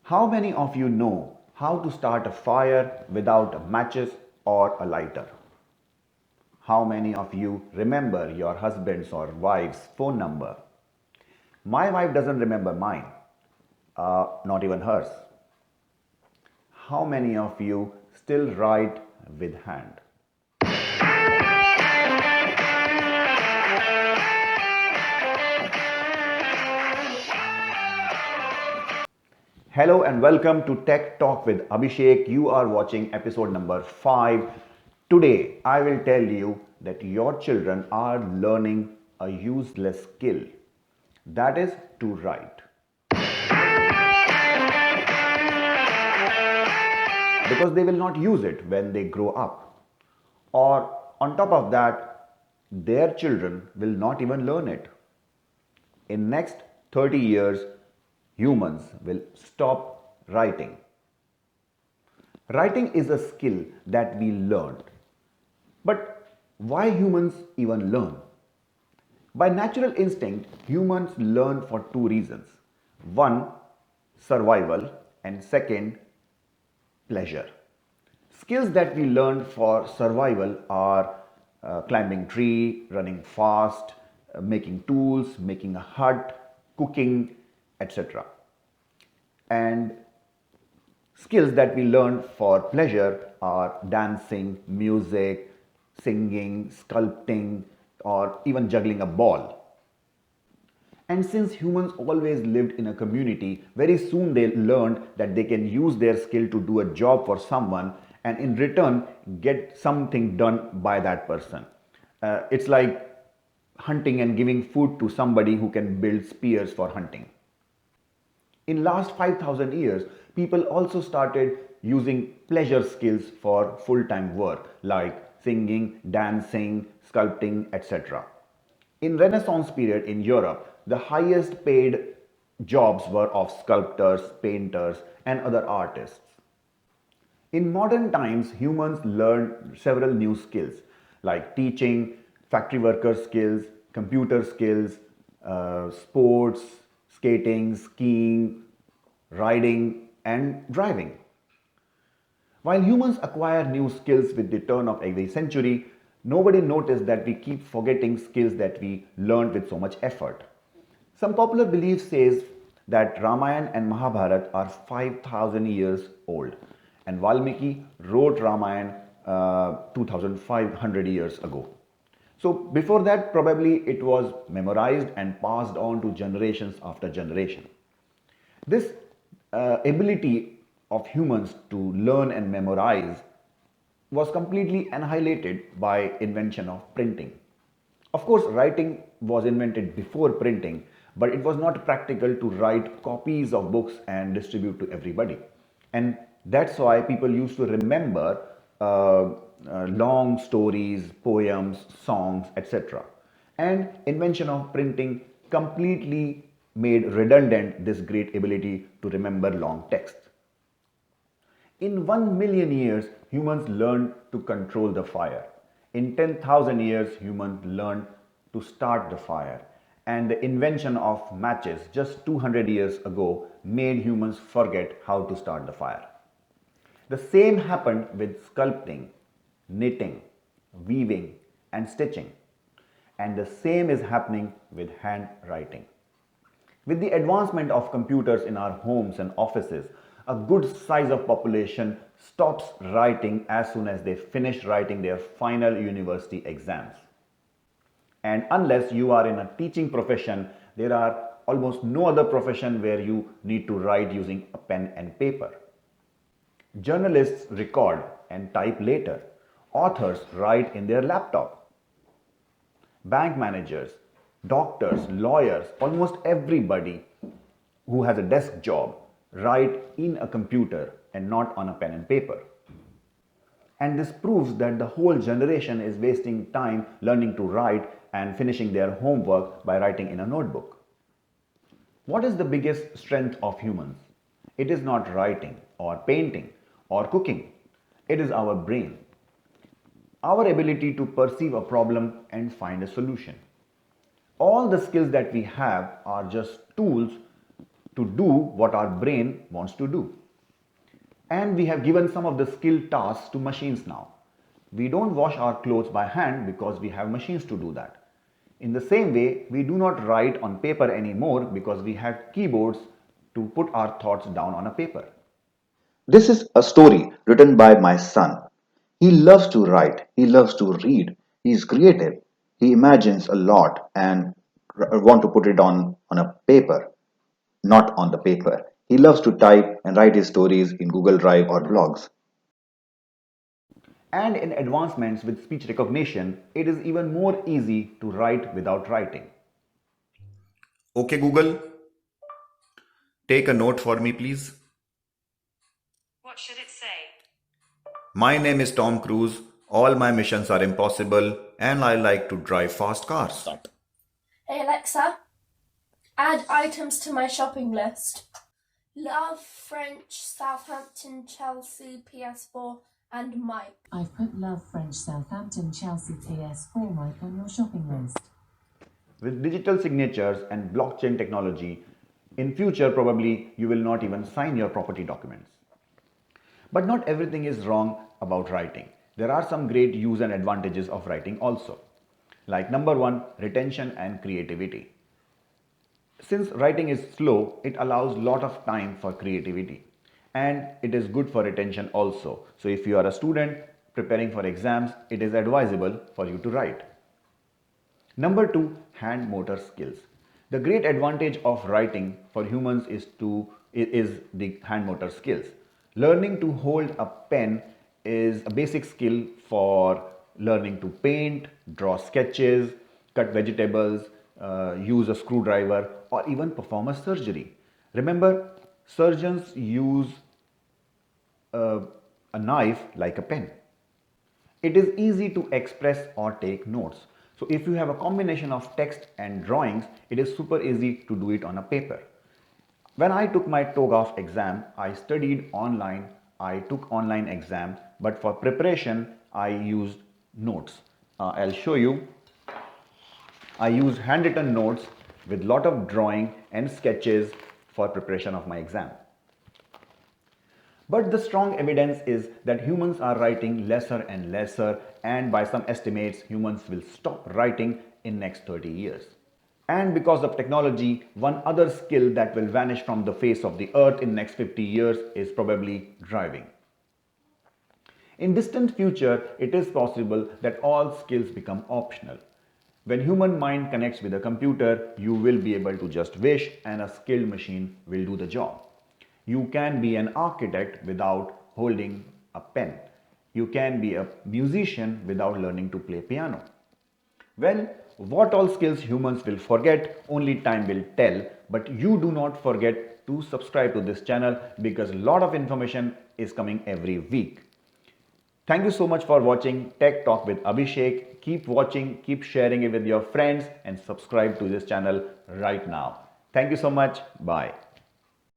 How many of you know how to start a fire without matches or a lighter? How many of you remember your husband's or wife's phone number? My wife doesn't remember mine, not even hers. How many of you still write with hand? Hello and welcome to Tech Talk with Abhishek. You are watching episode number 5. Today, I will tell you that your children are learning a useless skill, that is to write. Because they will not use it when they grow up. Or on top of that, their children will not even learn it. In next 30 years, humans will stop writing. Writing is a skill that we learned. But why humans even learn? By natural instinct, humans learn for two reasons. One, survival, and second, pleasure. Skills that we learn for survival are climbing tree, running fast, making tools, making a hut, cooking, etc. And skills that we learn for pleasure are dancing, music, singing, sculpting, or even juggling a ball. And since humans always lived in a community, very soon they learned that they can use their skill to do a job for someone and in return get something done by that person. It's like hunting and giving food to somebody who can build spears for hunting. In last 5000 years, people also started using pleasure skills for full-time work like singing, dancing, sculpting, etc. In Renaissance period in Europe, the highest paid jobs were of sculptors, painters, and other artists. In modern times, humans learn several new skills like teaching, factory worker skills, computer skills, sports, skating, skiing, riding, and driving. While humans acquire new skills with the turn of every century, nobody noticed that we keep forgetting skills that we learned with so much effort. Some popular belief says that Ramayana and Mahabharata are 5000 years old and Valmiki wrote Ramayana 2500 years ago. So before that probably it was memorized and passed on to generations after generation. This ability of humans to learn and memorize was completely annihilated by invention of printing. Of course, writing was invented before printing, but it was not practical to write copies of books and distribute to everybody. And that's why people used to remember long stories, poems, songs, etc. And invention of printing completely made redundant this great ability to remember long text. In 1 million years, humans learned to control the fire. In 10,000 years, humans learned to start the fire. And the invention of matches just 200 years ago made humans forget how to start the fire. The same happened with sculpting, knitting, weaving, and stitching. And the same is happening with handwriting. With the advancement of computers in our homes and offices, a good size of population stops writing as soon as they finish writing their final university exams. And unless you are in a teaching profession, there are almost no other profession where you need to write using a pen and paper. Journalists record and type later. Authors write in their laptop. Bank managers, doctors, lawyers, almost everybody who has a desk job write in a computer and not on a pen and paper. And this proves that the whole generation is wasting time learning to write and finishing their homework by writing in a notebook. What is the biggest strength of humans? It is not writing or painting or cooking. It is our brain. Our ability to perceive a problem and find a solution. All the skills that we have are just tools to do what our brain wants to do. And we have given some of the skilled tasks to machines now. We don't wash our clothes by hand because we have machines to do that. In the same way, we do not write on paper anymore because we have keyboards to put our thoughts down on a paper. This is a story written by my son. He loves to write, he loves to read, he is creative, he imagines a lot and want to put it on a paper, not on the paper. He loves to type and write his stories in Google Drive or blogs. And in advancements with speech recognition, it is even more easy to write without writing. Okay, Google, take a note for me, please. What should it say? My name is Tom Cruise. All my missions are impossible, and I like to drive fast cars. Hey Alexa, add items to my shopping list. Love, French, Southampton, Chelsea, PS4, and Mike. I've put Love French Southampton Chelsea PS4 Mike on your shopping list. With digital signatures and blockchain technology, in future probably you will not even sign your property documents. But not everything is wrong about writing. There are some great use and advantages of writing also. Like number one, retention and creativity. Since writing is slow, it allows lot of time for creativity and it is good for retention also. So if you are a student preparing for exams, it is advisable for you to write. Number two, hand motor skills. The great advantage of writing for humans is the hand motor skills. Learning to hold a pen is a basic skill for learning to paint, draw sketches, cut vegetables, use a screwdriver, or even perform a surgery. Remember, surgeons use a knife like a pen. It is easy to express or take notes. So if you have a combination of text and drawings, it is super easy to do it on a paper. When I took my TOGAF exam, I studied online, I took online exam, but for preparation, I used notes. I'll show you. I used handwritten notes with lot of drawing and sketches for preparation of my exam. But the strong evidence is that humans are writing lesser and lesser, and by some estimates, humans will stop writing in next 30 years. And because of technology, one other skill that will vanish from the face of the earth in next 50 years is probably driving. In distant future, it is possible that all skills become optional. When human mind connects with a computer, you will be able to just wish and a skilled machine will do the job. You can be an architect without holding a pen. You can be a musician without learning to play piano. Well, what all skills humans will forget, only time will tell, but you do not forget to subscribe to this channel because a lot of information is coming every week. Thank you so much for watching Tech Talk with Abhishek. Keep watching, keep sharing it with your friends and subscribe to this channel right now. Thank you so much. Bye.